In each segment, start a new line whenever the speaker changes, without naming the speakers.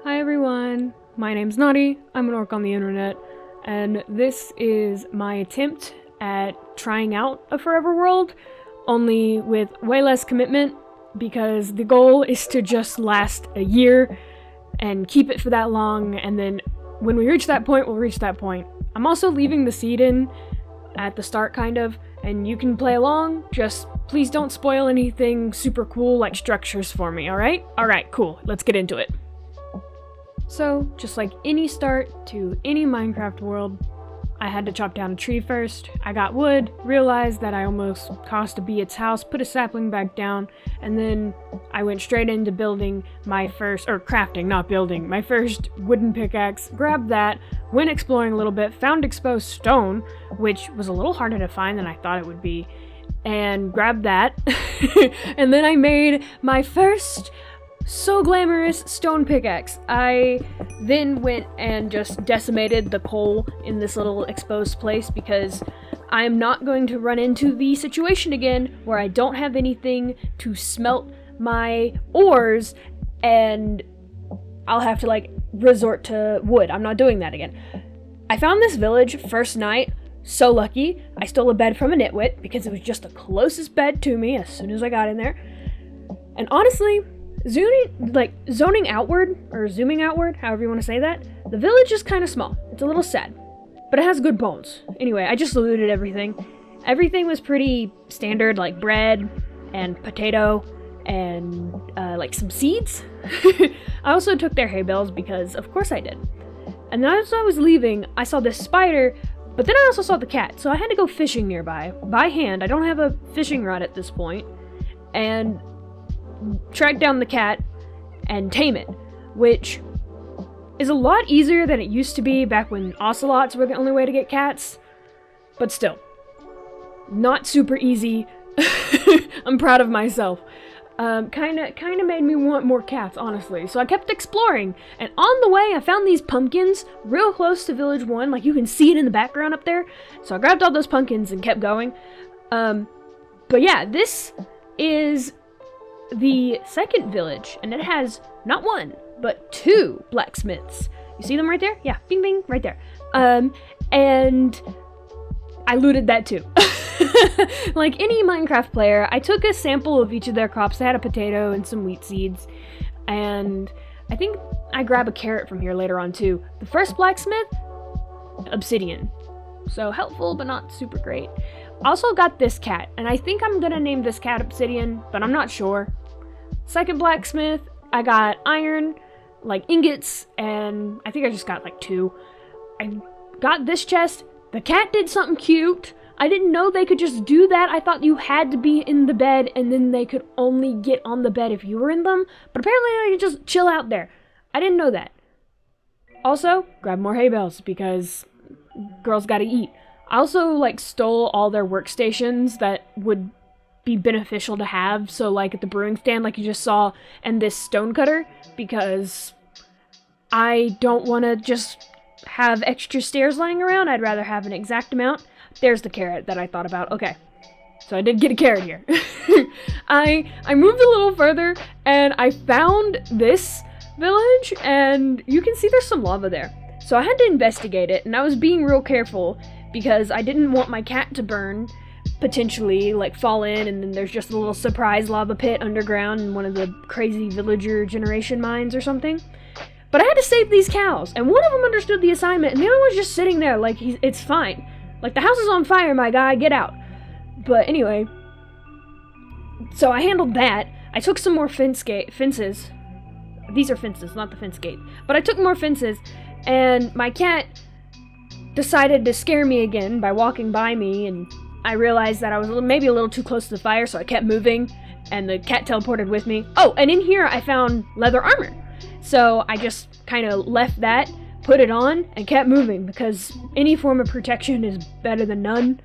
Hi everyone, my name's Noti, I'm an orc on the internet, and this is my attempt at trying out a forever world, only with way less commitment, because the goal is to just last a year and keep it for that long, and then when we reach that point, we'll reach that point. I'm also leaving the seed in at the start, kind of, and you can play along, just please don't spoil anything super cool like structures for me, alright? Alright, cool, let's get into it. So, just like any start to any Minecraft world, I had to chop down a tree first. I got wood, realized that I almost caused a bee its house, put a sapling back down, and then I went straight into building my first, or crafting, not building, my first wooden pickaxe, grabbed that, went exploring a little bit, found exposed stone, which was a little harder to find than I thought it would be, and grabbed that, and then I made my first so glamorous stone pickaxe. I then went and just decimated the coal in this little exposed place because I'm not going to run into the situation again where I don't have anything to smelt my ores and I'll have to resort to wood. I'm not doing that again. I found this village first night. So lucky. I stole a bed from a nitwit because it was just the closest bed to me as soon as I got in there. And honestly, zoning outward, or zooming outward, however you want to say that, the village is kind of small. It's a little sad, but it has good bones. Anyway, I just looted everything. Everything was pretty standard, like bread and potato and some seeds. I also took their hay bales because of course I did. And then as I was leaving, I saw this spider, but then I also saw the cat, so I had to go fishing nearby by hand. I don't have a fishing rod at this point, and track down the cat and tame it, which is a lot easier than it used to be back when ocelots were the only way to get cats, but still, not super easy. I'm proud of myself. Kind of made me want more cats, honestly, so I kept exploring, and on the way I found these pumpkins real close to Village 1, like you can see it in the background up there, so I grabbed all those pumpkins and kept going. But yeah, this is the second village, and it has not one, but two blacksmiths. You see them right there? Yeah, bing bing, right there. And I looted that too. Like any Minecraft player, I took a sample of each of their crops. They had a potato and some wheat seeds, and I think I grab a carrot from here later on too. The first blacksmith, obsidian. So helpful, but not super great. Also got this cat, and I think I'm gonna name this cat Obsidian, but I'm not sure. Second blacksmith, I got iron, ingots, and I think I just got 2. I got this chest. The cat did something cute. I didn't know they could just do that. I thought you had to be in the bed, and then they could only get on the bed if you were in them, but apparently they could just chill out there. I didn't know that. Also, grab more hay bales, because girls gotta eat. I also stole all their workstations that would be beneficial to have, so at the brewing stand like you just saw, and this stone cutter, because I don't want to just have extra stairs lying around. I'd rather have an exact amount. There's the carrot that I thought about. Okay, so I did get a carrot here. I moved a little further and I found this village, and you can see there's some lava there, so I had to investigate it, and I was being real careful because I didn't want my cat to burn, potentially, fall in, and then there's just a little surprise lava pit underground in one of the crazy villager generation mines or something. But I had to save these cows, and one of them understood the assignment, and the other one's just sitting there it's fine. The house is on fire, my guy, get out. But anyway, so I handled that. I took some more fences. These are fences, not the fence gate. But I took more fences, and my cat decided to scare me again by walking by me, and I realized that I was maybe a little too close to the fire, so I kept moving, and the cat teleported with me. Oh, and in here I found leather armor. So I just kind of left that, put it on, and kept moving, because any form of protection is better than none.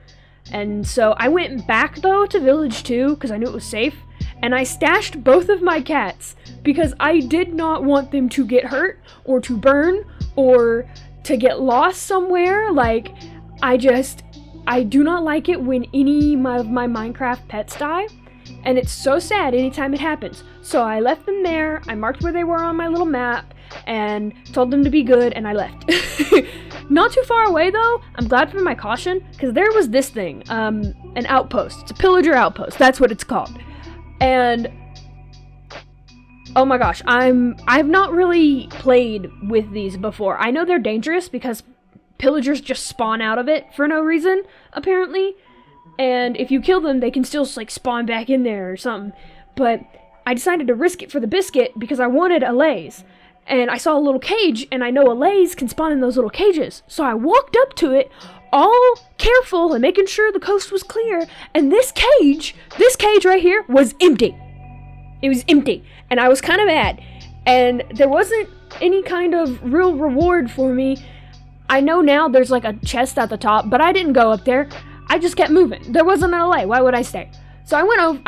And so I went back, though, to Village 2, because I knew it was safe, and I stashed both of my cats, because I did not want them to get hurt, or to burn, or to get lost somewhere. I do not like it when any of my Minecraft pets die, and it's so sad anytime it happens. So I left them there, I marked where they were on my little map, and told them to be good, and I left. Not too far away though, I'm glad for my caution, because there was this thing, an outpost. It's a pillager outpost, that's what it's called. And oh my gosh, I've not really played with these before. I know they're dangerous because pillagers just spawn out of it for no reason, apparently. And if you kill them, they can still like spawn back in there or something. But I decided to risk it for the biscuit because I wanted allays. And I saw a little cage, and I know allays can spawn in those little cages. So I walked up to it, all careful and making sure the coast was clear. And this cage right here was empty. It was empty. And I was kind of mad. And there wasn't any kind of real reward for me. I know now there's like a chest at the top, but I didn't go up there. I just kept moving. There wasn't an allay. Why would I stay? So I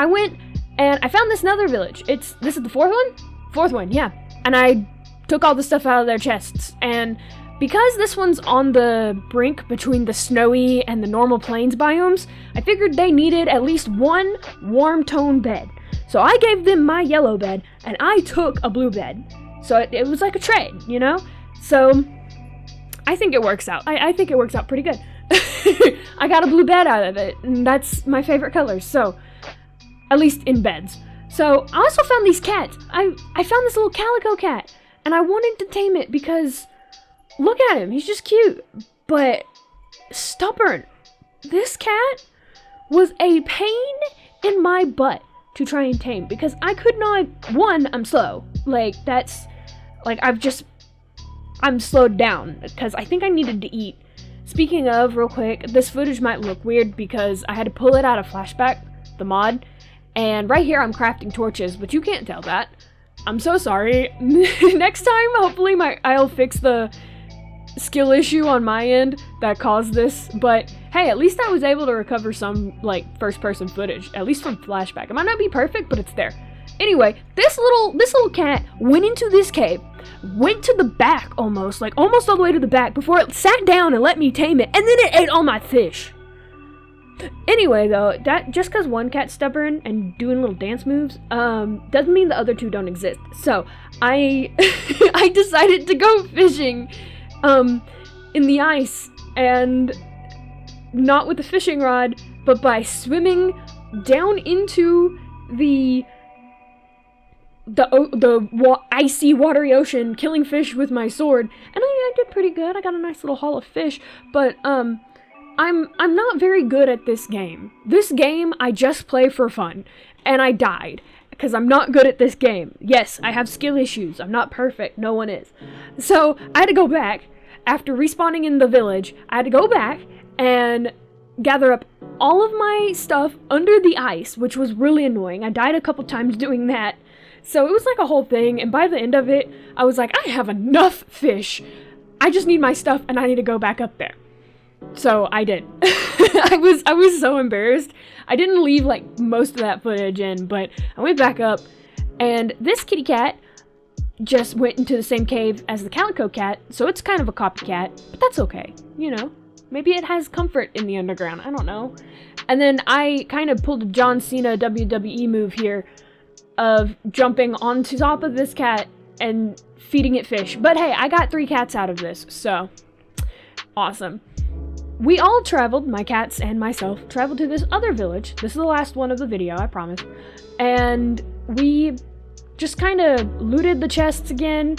went and I found this nether village. This is the fourth one? Fourth one, yeah. And I took all the stuff out of their chests. And because this one's on the brink between the snowy and the normal plains biomes, I figured they needed at least one warm tone bed. So I gave them my yellow bed, and I took a blue bed. So it was like a trade, you know? So I think it works out. I think it works out pretty good. I got a blue bed out of it, and that's my favorite color, so at least in beds. So I also found these cats. I found this little calico cat, and I wanted to tame it because look at him, he's just cute, but stubborn. This cat was a pain in my butt to try and tame because I could not. One, I'm slow. I'm slowed down because I think I needed to eat. Speaking of, real quick, this footage might look weird because I had to pull it out of Flashback, the mod, and right here I'm crafting torches, but you can't tell that. I'm so sorry. Next time, hopefully I'll fix the skill issue on my end that caused this, but hey, at least I was able to recover some, like, first-person footage, at least from Flashback. It might not be perfect, but it's there. Anyway, this little cat went into this cave, went to the back almost all the way to the back before it sat down and let me tame it, and then it ate all my fish. Anyway, though, that just because one cat's stubborn and doing little dance moves, doesn't mean the other two don't exist. So I I decided to go fishing in the ice, and not with a fishing rod, but by swimming down into the icy, watery ocean, killing fish with my sword, and I did pretty good. I got a nice little haul of fish, but I'm not very good at this game. This game I just play for fun, and I died because I'm not good at this game. Yes, I have skill issues. I'm not perfect. No one is. So I had to go back after respawning in the village. I had to go back and gather up all of my stuff under the ice, which was really annoying. I died a couple times doing that. So it was like a whole thing, and by the end of it, I was like, I have enough fish. I just need my stuff, and I need to go back up there. So I did. I was so embarrassed. I didn't leave like most of that footage in, but I went back up, and this kitty cat just went into the same cave as the calico cat, so it's kind of a copycat, but that's okay, you know. Maybe it has comfort in the underground, I don't know. And then I kind of pulled a John Cena WWE move here of jumping onto top of this cat and feeding it fish. But hey, I got 3 cats out of this, so awesome. We all traveled, my cats and myself, traveled to this other village. This is the last one of the video, I promise. And we just kind of looted the chests again,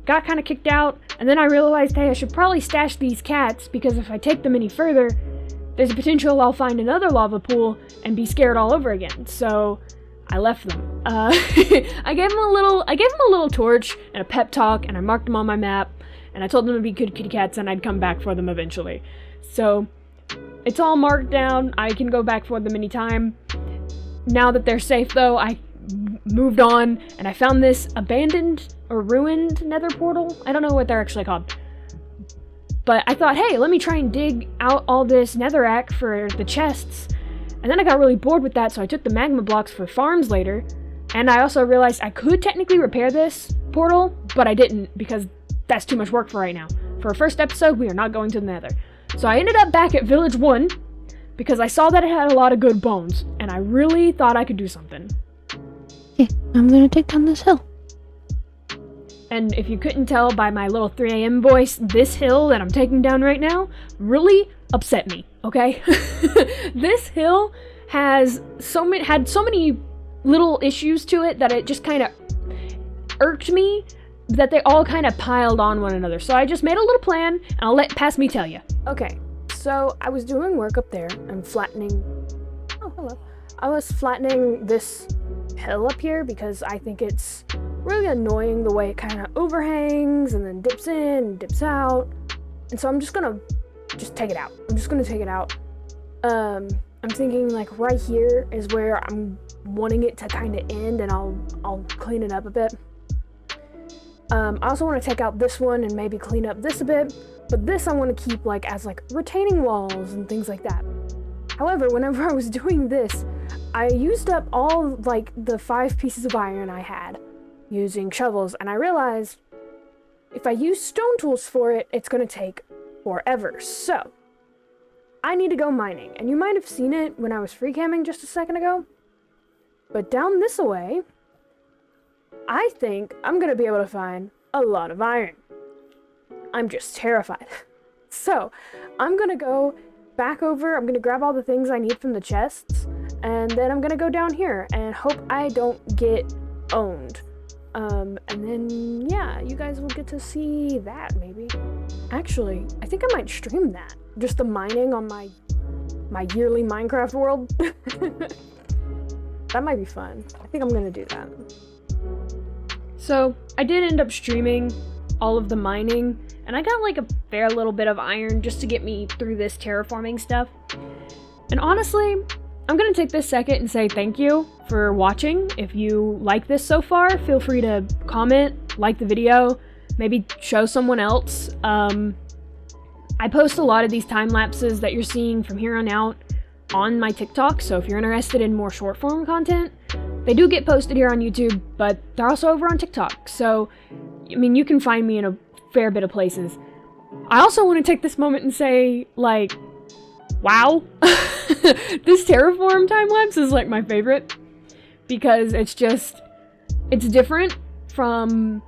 got kind of kicked out, and then I realized, hey, I should probably stash these cats, because if I take them any further, there's a potential I'll find another lava pool and be scared all over again. So I left them. I gave them a little torch and a pep talk, and I marked them on my map, and I told them to be good kitty cats, and I'd come back for them eventually. So it's all marked down. I can go back for them anytime. Now that they're safe, though, I moved on, and I found this abandoned or ruined nether portal. I don't know what they're actually called. But I thought, hey, let me try and dig out all this netherrack for the chests. And then I got really bored with that, so I took the magma blocks for farms later. And I also realized I could technically repair this portal, but I didn't, because that's too much work for right now. For our first episode, we are not going to the nether. So I ended up back at Village 1, because I saw that it had a lot of good bones, and I really thought I could do something.
Okay, I'm gonna take down this hill.
And if you couldn't tell by my little 3 a.m. voice, this hill that I'm taking down right now really upset me, okay? This hill had so many little issues to it that it just kind of irked me, that they all kind of piled on one another. So I just made a little plan, and I'll let past me tell you. Okay, so I was doing work up there and flattening... Oh, hello. I was flattening this hill up here because I think it's really annoying the way it kind of overhangs and then dips in and dips out. And so I'm just gonna take it out. I'm just gonna take it out. I'm thinking like right here is where I'm wanting it to kind of end, and I'll clean it up a bit. I also want to take out this one and maybe clean up this a bit, but this I want to keep like as like retaining walls and things like that. However, whenever I was doing this, I used up all like the 5 pieces of iron I had using shovels, and I realized if I use stone tools for it, it's going to take forever. So I need to go mining, and you might have seen it when I was free camming just a second ago, but down this way, I think I'm going to be able to find a lot of iron. I'm just terrified. So I'm going to go back over, I'm going to grab all the things I need from the chests, and then I'm going to go down here and hope I don't get owned. And then, yeah, you guys will get to see that, maybe. Actually, I think I might stream that. Just the mining on my yearly Minecraft world. That might be fun. I think I'm gonna do that. So, I did end up streaming all of the mining, and I got like a fair little bit of iron just to get me through this terraforming stuff. And honestly, I'm gonna take this second and say thank you for watching. If you like this so far, feel free to comment, like the video, maybe show someone else. I post a lot of these time lapses that you're seeing from here on out on my TikTok, so if you're interested in more short form content, they do get posted here on YouTube, but they're also over on TikTok. So, I mean, you can find me in a fair bit of places. I also want to take this moment and say, like, wow, this terraform time-lapse is like my favorite, because it's different from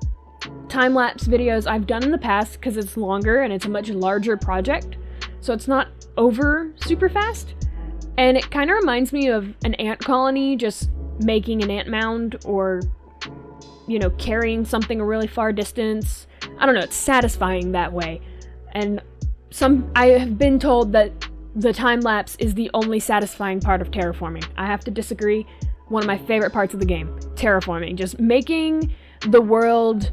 time-lapse videos I've done in the past, because it's longer and it's a much larger project, so it's not over super fast, and it kind of reminds me of an ant colony just making an ant mound, or, you know, carrying something a really far distance. I don't know, it's satisfying that way. And I have been told that the time-lapse is the only satisfying part of terraforming. I have to disagree. One of my favorite parts of the game, terraforming. Just making the world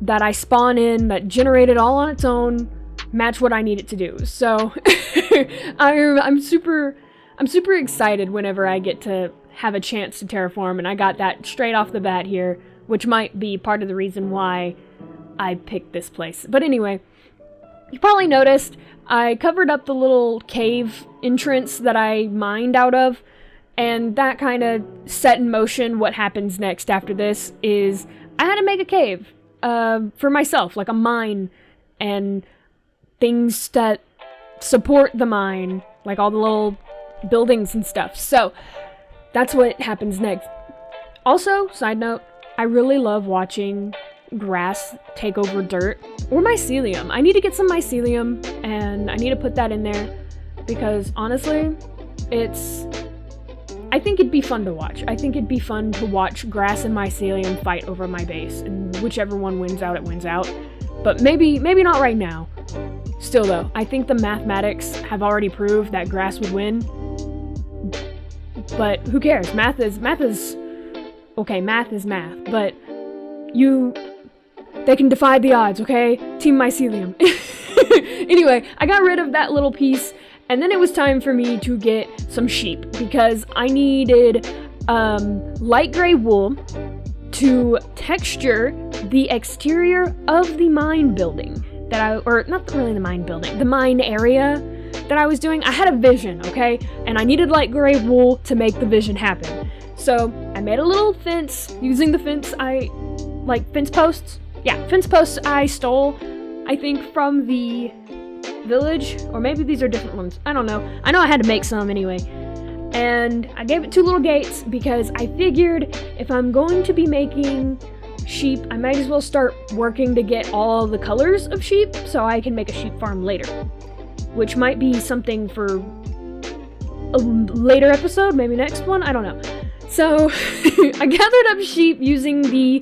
that I spawn in, that generated all on its own, match what I need it to do. So, I'm super excited whenever I get to have a chance to terraform, and I got that straight off the bat here, which might be part of the reason why I picked this place. But anyway, you probably noticed I covered up the little cave entrance that I mined out of, and that kind of set in motion what happens next after this. Is I had to make a cave for myself, like a mine, and things that support the mine, like all the little buildings and stuff. So that's what happens next. Also, side note, I really love watching grass take over dirt, or mycelium. I need to get some mycelium, and I need to put that in there, because honestly, I think it'd be fun to watch. I think it'd be fun to watch grass and mycelium fight over my base, and whichever one wins out, it wins out. But maybe not right now. Still though, I think the mathematics have already proved that grass would win. But who cares? Math is okay, math is math, but they can defy the odds, okay? Team mycelium. Anyway, I got rid of that little piece, and then it was time for me to get some sheep, because I needed light gray wool to texture the exterior of the mine building not really the mine building, the mine area that I was doing. I had a vision, okay? And I needed light gray wool to make the vision happen. So I made a little fence using the fence fence posts. Yeah, fence posts I stole, I think, from the village, or maybe these are different ones. I don't know. I know I had to make some anyway. And I gave it 2 little gates, because I figured if I'm going to be making sheep, I might as well start working to get all the colors of sheep so I can make a sheep farm later. Which might be something for a later episode, maybe next one, I don't know. So, I gathered up sheep using the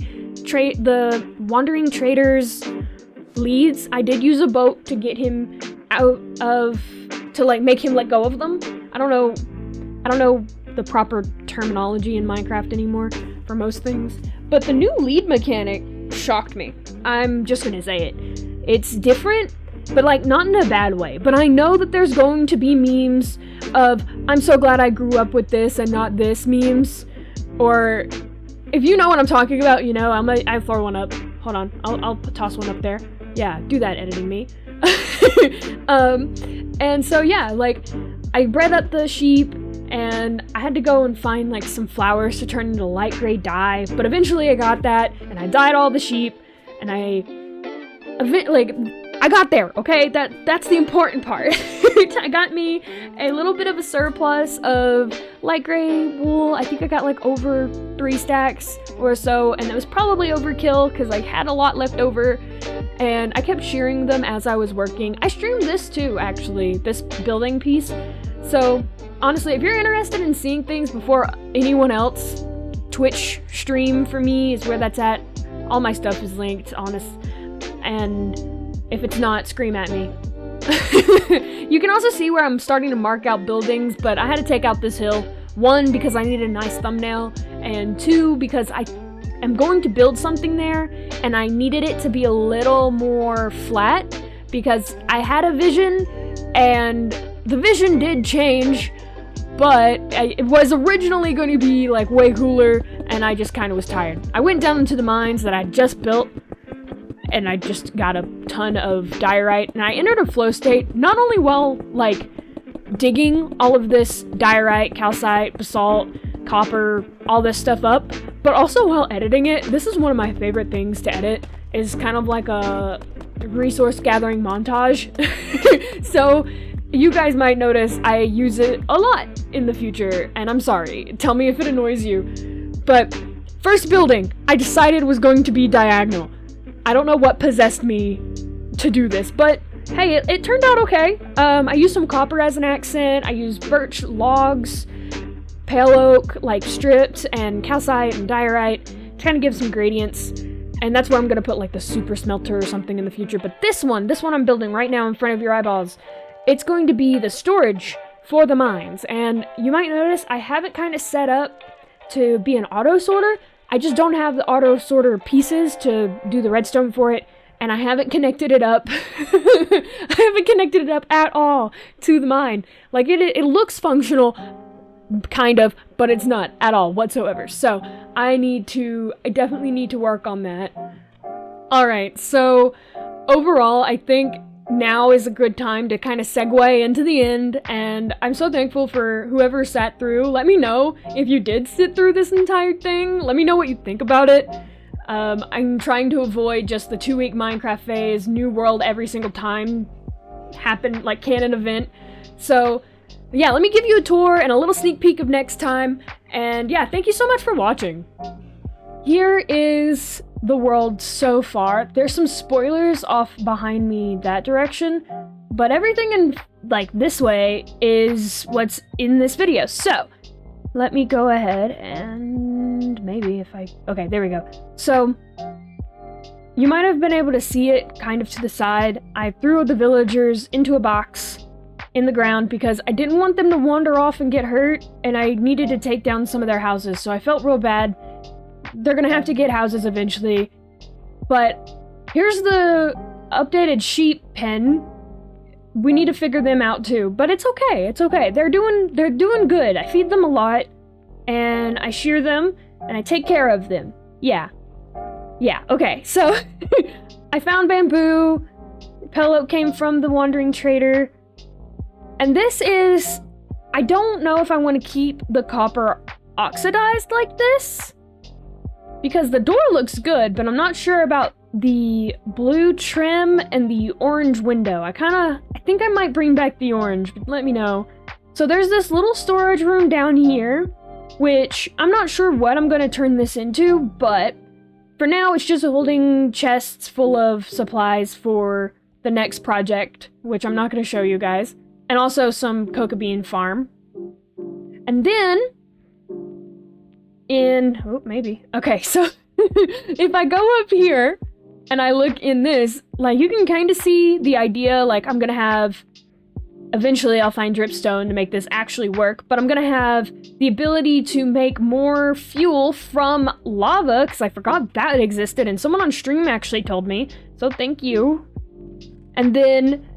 wandering trader's leads. I did use a boat to get him to like make him let go of them. I don't know the proper terminology in Minecraft anymore for most things, but the new lead mechanic shocked me. I'm just gonna say it. It's different, but like not in a bad way. But I know that there's going to be memes of "I'm so glad I grew up with this and not this" memes, or if you know what I'm talking about, you know, I'll throw one up. Hold on, I'll toss one up there. Yeah, do that, editing me. And so yeah, like I bred up the sheep and I had to go and find like some flowers to turn into light gray dye, but eventually I got that and I dyed all the sheep and I got there, okay? That's the important part. I got me a little bit of a surplus of light gray wool. I think I got like over 3 stacks or so, and it was probably overkill because I had a lot left over, and I kept shearing them as I was working. I streamed this too, actually, this building piece. So honestly, if you're interested in seeing things before anyone else, Twitch stream for me is where that's at. All my stuff is linked, and if it's not, scream at me. You can also see where I'm starting to mark out buildings, but I had to take out this hill. 1, because I needed a nice thumbnail, and 2, because I am going to build something there, and I needed it to be a little more flat, because I had a vision, and the vision did change, but it was originally going to be like way cooler, and I just kind of was tired. I went down into the mines that I just built, and I just got a ton of diorite, and I entered a flow state, not only while, like, digging all of this diorite, calcite, basalt, copper, all this stuff up, but also while editing it. This is one of my favorite things to edit, is kind of like a resource gathering montage. So, you guys might notice I use it a lot in the future, and I'm sorry, tell me if it annoys you. But, first building, I decided was going to be diagonal. I don't know what possessed me to do this, but hey, it turned out okay. I used some copper as an accent, I used birch logs, pale oak, like strips, and calcite and diorite, to kind of give some gradients, and that's where I'm gonna put like the super smelter or something in the future. But this one I'm building right now in front of your eyeballs, it's going to be the storage for the mines, and you might notice I have it kind of set up to be an auto sorter. I just don't have the auto sorter pieces to do the redstone for it, and I haven't connected it up. I haven't connected it up at all to the mine. Like, it looks functional, kind of, but it's not at all whatsoever. So, I definitely need to work on that. Alright, so, overall, I think now is a good time to kind of segue into the end, and I'm so thankful for whoever sat through. Let me know if you did sit through this entire thing. Let me know what you think about it. I'm trying to avoid just the 2-week Minecraft phase, new world every single time happen, like canon event. So yeah, let me give you a tour and a little sneak peek of next time, and yeah, thank you so much for watching. Here is the world so far. There's some spoilers off behind me that direction, but everything in like this way is what's in this video. So let me go ahead and maybe okay, there we go. So you might have been able to see it kind of to the side. I threw the villagers into a box in the ground because I didn't want them to wander off and get hurt, and I needed to take down some of their houses, so I felt real bad. They're gonna have to get houses eventually. But here's the updated sheep pen. We need to figure them out too, but it's okay. It's okay. They're doing good. I feed them a lot, and I shear them, and I take care of them. Yeah, okay. So I found bamboo. Pillow came from the wandering trader. And this is, I don't know if I want to keep the copper oxidized like this, because the door looks good, but I'm not sure about the blue trim and the orange window. I think I might bring back the orange, but let me know. So there's this little storage room down here, which I'm not sure what I'm going to turn this into, but for now, it's just holding chests full of supplies for the next project, which I'm not going to show you guys. And also some coca bean farm. And then, oh, maybe. Okay, so if I go up here and I look in this, like, you can kind of see the idea, like, I'm going to have, eventually I'll find dripstone to make this actually work, but I'm going to have the ability to make more fuel from lava, because I forgot that existed, and someone on stream actually told me, so thank you. And then,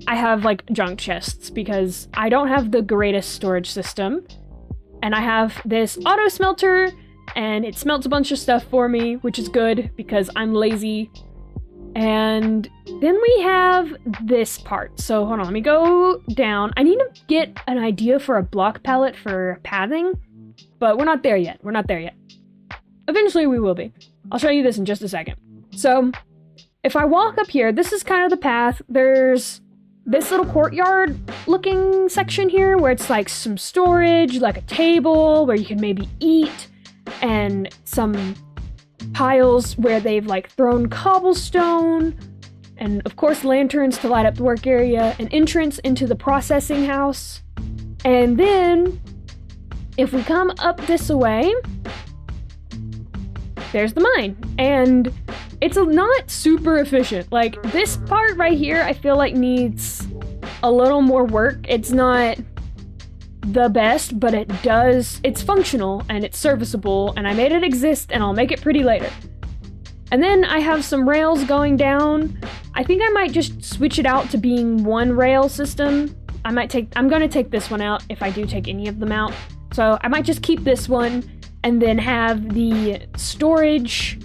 I have, like, junk chests, because I don't have the greatest storage system. And I have this auto smelter, and it smelts a bunch of stuff for me, which is good, because I'm lazy. And then we have this part. So, hold on, let me go down. I need to get an idea for a block palette for pathing, but we're not there yet. We're not there yet. Eventually we will be. I'll show you this in just a second. So, if I walk up here, this is kind of the path. There's this little courtyard looking section here where it's like some storage, like a table where you can maybe eat, and some piles where they've like thrown cobblestone, and of course lanterns to light up the work area, an entrance into the processing house. And then if we come up this way, there's the mine. And it's not super efficient. Like, this part right here, I feel like needs a little more work. It's not the best, but it's functional and it's serviceable, and I made it exist, and I'll make it pretty later. And then I have some rails going down. I think I might just switch it out to being one rail system. I'm gonna take this one out if I do take any of them out. So I might just keep this one and then have the storage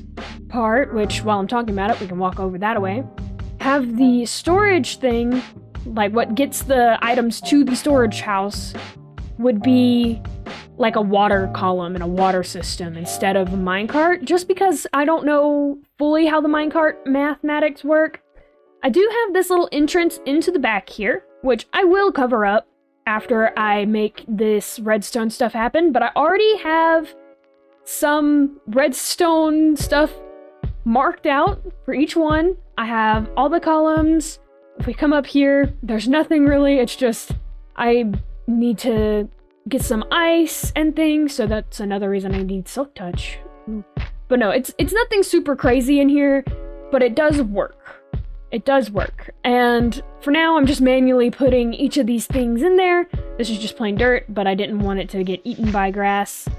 part, which while I'm talking about it, we can walk over that away. Have the storage thing, like what gets the items to the storage house, would be like a water column and a water system instead of a minecart, just because I don't know fully how the minecart mathematics work. I do have this little entrance into the back here, which I will cover up after I make this redstone stuff happen, but I already have some redstone stuff marked out for each one. I have all the columns. If we come up here, there's nothing really. It's just I need to get some ice and things, so that's another reason I need silk touch. But no, it's nothing super crazy in here, but it does work. It does work. And for now, I'm just manually putting each of these things in there. This is just plain dirt, but I didn't want it to get eaten by grass.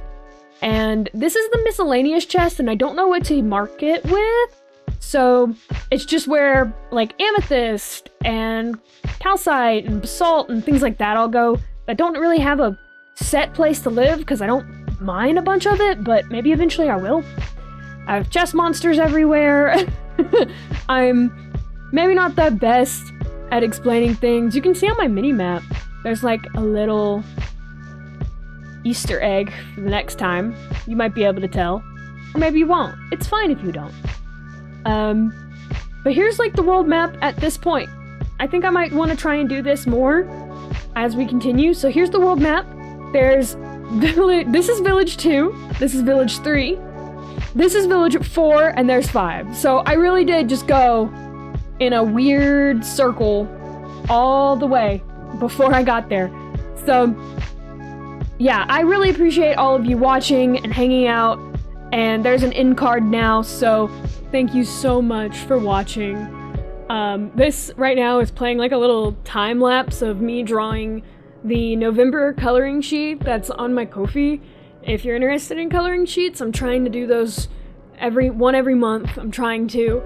And this is the miscellaneous chest, and I don't know what to mark it with. So it's just where like amethyst and calcite and basalt and things like that all go. I don't really have a set place to live because I don't mine a bunch of it, but maybe eventually I will. I have chest monsters everywhere. I'm maybe not the best at explaining things. You can see on my mini-map, there's like a little Easter egg for the next time. You might be able to tell. Or maybe you won't. It's fine if you don't. But here's like the world map at this point. I think I might want to try and do this more as we continue. So here's the world map. There's this is village 2, this is village 3, this is village 4, and there's 5. So I really did just go in a weird circle all the way before I got there. So yeah, I really appreciate all of you watching and hanging out, and there's an end card now, so thank you so much for watching. This right now is playing like a little time lapse of me drawing the November coloring sheet that's on my Ko-fi. If you're interested in coloring sheets, I'm trying to do those every month. I'm trying to.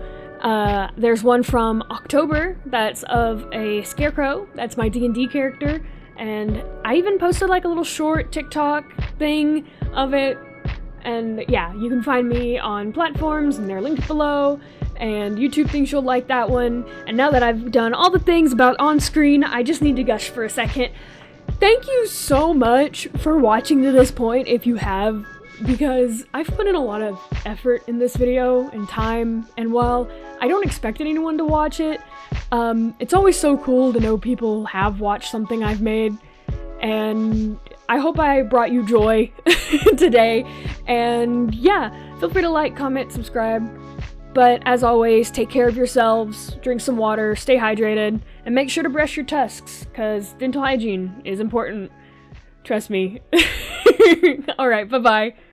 There's one from October that's of a scarecrow. That's my D&D character. And I even posted like a little short TikTok thing of it. And yeah, you can find me on platforms and they're linked below. And YouTube thinks you'll like that one. And now that I've done all the things about on screen, I just need to gush for a second. Thank you so much for watching to this point if you have, because I've put in a lot of effort in this video and time, and while I don't expect anyone to watch it, it's always so cool to know people have watched something I've made, and I hope I brought you joy today. And yeah, feel free to like, comment, subscribe. But as always, take care of yourselves, drink some water, stay hydrated, and make sure to brush your tusks, because dental hygiene is important. Trust me. Alright, bye-bye.